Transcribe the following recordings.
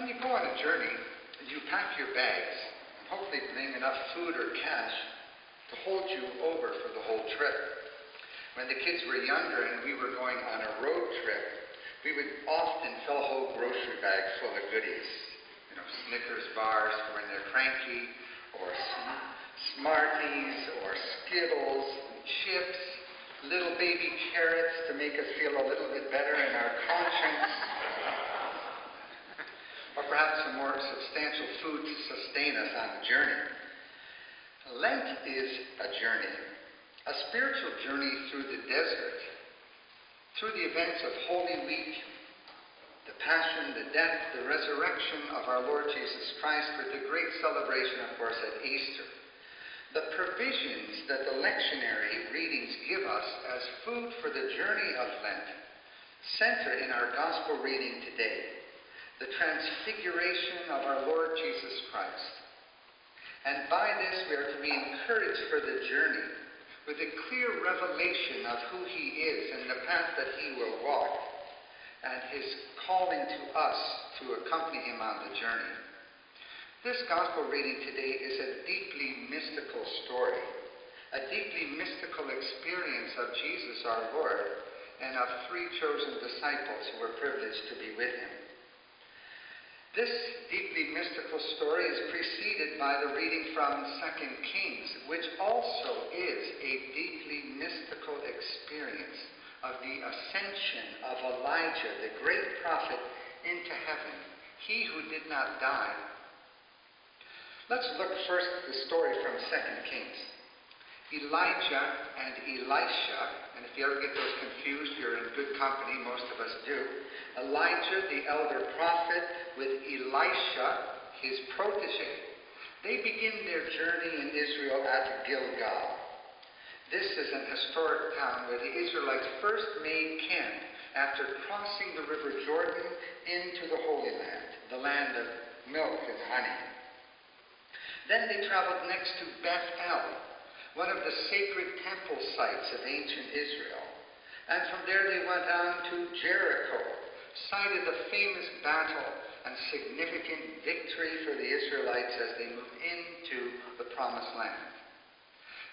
When you go on a journey, you pack your bags and hopefully bring enough food or cash to hold you over for the whole trip. When the kids were younger and we were going on a road trip, we would often fill a whole grocery bag full of goodies. Snickers bars for when they're cranky, or Smarties, or Skittles, chips, little baby carrots to make us feel a little bit better in our conscience, or perhaps some more substantial food to sustain us on the journey. Lent is a journey, a spiritual journey through the desert, through the events of Holy Week, the Passion, the death, the resurrection of our Lord Jesus Christ, with the great celebration, of course, at Easter. The provisions that the lectionary readings give us as food for the journey of Lent center in our gospel reading today, the transfiguration of our Lord Jesus Christ. And by this we are to be encouraged for the journey with a clear revelation of who he is and the path that he will walk, and his calling to us to accompany him on the journey. This gospel reading today is a deeply mystical story, a deeply mystical experience of Jesus our Lord and of three chosen disciples who were privileged to be with him. This deeply mystical story is preceded by the reading from 2 Kings, which also is a deeply mystical experience of the ascension of Elijah, the great prophet, into heaven, he who did not die. Let's look first at the story from 2 Kings. Elijah and Elisha, and if you ever get those confused, you're in good company, most of us do. Elijah, the elder prophet, with Elisha, his protege. They begin their journey in Israel at Gilgal. This is an historic town where the Israelites first made camp after crossing the river Jordan into the Holy Land, the land of milk and honey. Then they traveled next to Bethel, one of the sacred temple sites of ancient Israel. And from there they went on to Jericho, site of the famous battle and significant victory for the Israelites as they moved into the Promised Land.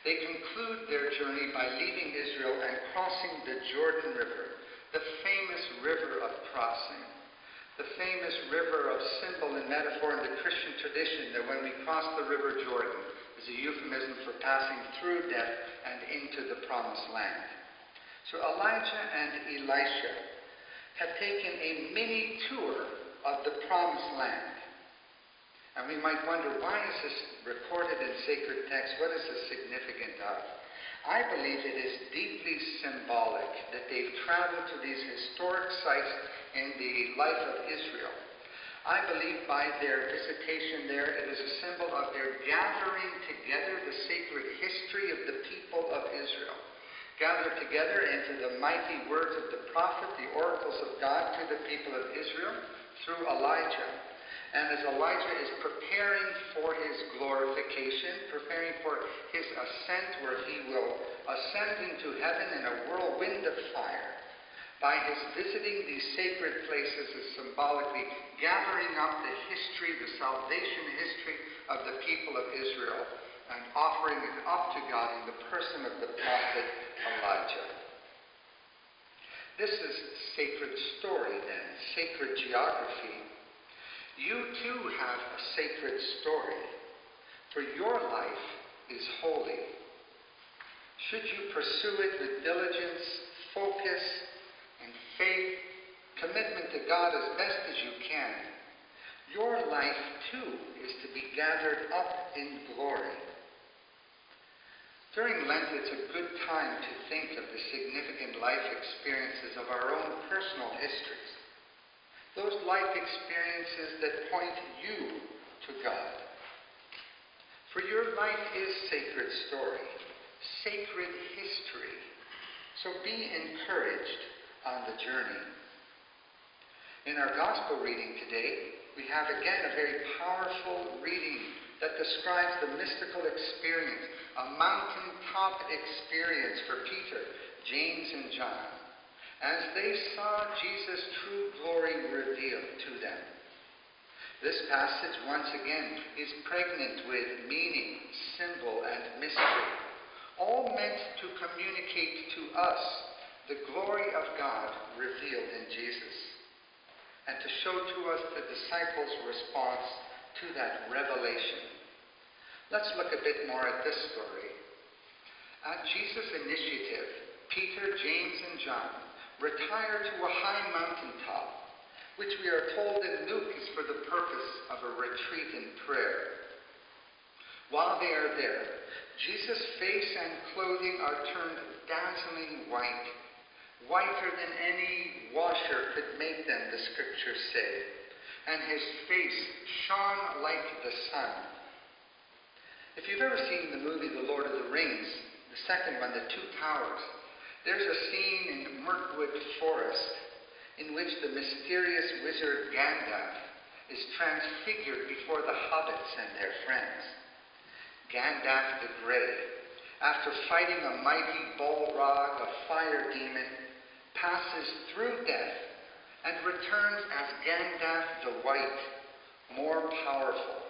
They conclude their journey by leaving Israel and crossing the Jordan River, the famous river of crossing, the famous river of symbol and metaphor in the Christian tradition that when we cross the river Jordan is a euphemism for passing through death and into the Promised Land. So Elijah and Elisha have taken a mini tour of the Promised Land. And we might wonder, why is this recorded in sacred text? What is the significance of? I believe it is deeply symbolic that they've traveled to these historic sites in the life of Israel. I believe by their visitation there, it is a symbol of their gathering together the sacred history of the people of Israel. Gathered together into the mighty words of the prophet, the oracles of God to the people of Israel through Elijah. And as Elijah is preparing for his glorification, preparing for his ascent, where he will ascend into heaven in a whirlwind of fire, by his visiting these sacred places is symbolically gathering up the history, the salvation history of the people of Israel, and offering it up to God in the person of the prophet Elijah. This is sacred story then, sacred geography. You too have a sacred story, for your life is holy. Should you pursue it with diligence, focus, and faith, commitment to God as best as you can, your life too is to be gathered up in glory. During Lent, it's a good time to think of the significant life experiences of our own personal histories. Those life experiences that point you to God. For your life is sacred story, sacred history. So be encouraged on the journey. In our gospel reading today, we have again a very powerful reading that describes the mystical experience, a mountaintop experience for Peter, James, and John, as they saw Jesus' true glory revealed to them. This passage, once again, is pregnant with meaning, symbol, and mystery, all meant to communicate to us the glory of God revealed in Jesus, and to show to us the disciples' response to that revelation. Let's look a bit more at this story. At Jesus' initiative, Peter, James, and John retire to a high mountaintop, which we are told in Luke is for the purpose of a retreat in prayer. While they are there, Jesus' face and clothing are turned dazzling white, whiter than any washer could make them, the scriptures say, and his face shone like the sun. If you've ever seen the movie The Lord of the Rings, the second one, The Two Towers, there's a scene in Mirkwood Forest in which the mysterious wizard Gandalf is transfigured before the hobbits and their friends. Gandalf the Grey, after fighting a mighty Balrog, a fire demon, passes through death and returns as Gandalf the White, more powerful,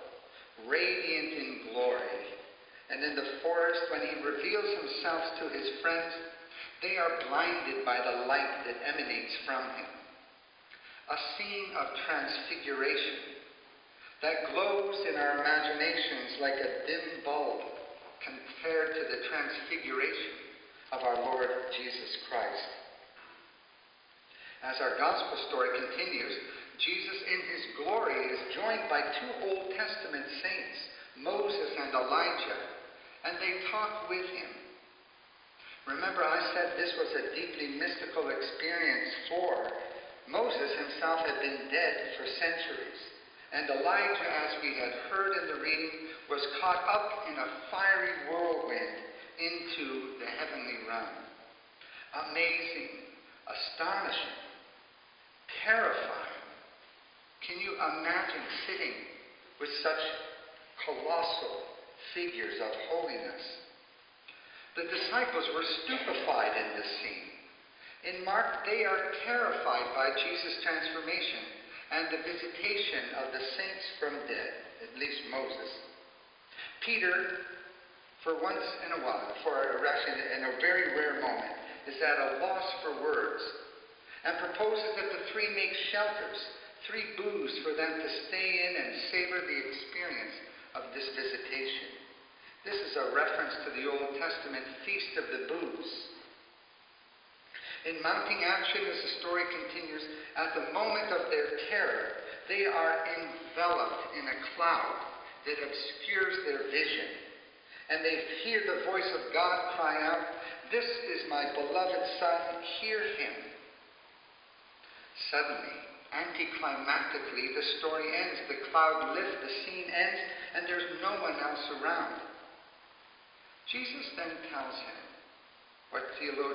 radiant in glory. And in the forest, when he reveals himself to his friends, they are blinded by the light that emanates from him. A scene of transfiguration that glows in our imaginations like a dim bulb compared to the transfiguration of our Lord Jesus Christ. As our gospel story continues, Jesus in his glory is joined by two Old Testament saints, Moses and Elijah, and they talk with him. Remember, I said this was a deeply mystical experience for Moses himself had been dead for centuries, and Elijah, as we had heard in the reading, was caught up in a fiery whirlwind into the heavenly realm. Amazing, astonishing, terrifying. Can you imagine sitting with such colossal figures of holiness? The disciples were stupefied in this scene. In Mark, they are terrified by Jesus' transformation and the visitation of the saints from dead, at least Moses. Peter, for once in a while, actually in a very rare moment, is at a loss for words and proposes that the three make shelters, 3 booths for them to stay in and savor the experience of this visitation. This is a reference to the Old Testament Feast of the Booths. In mounting action, as the story continues, at the moment of their terror, they are enveloped in a cloud that obscures their vision. And they hear the voice of God cry out, "This is my beloved Son, hear him." Suddenly, anticlimactically, the story ends. The cloud lifts, the scene ends, and there's no one else around. Jesus then tells him what theologians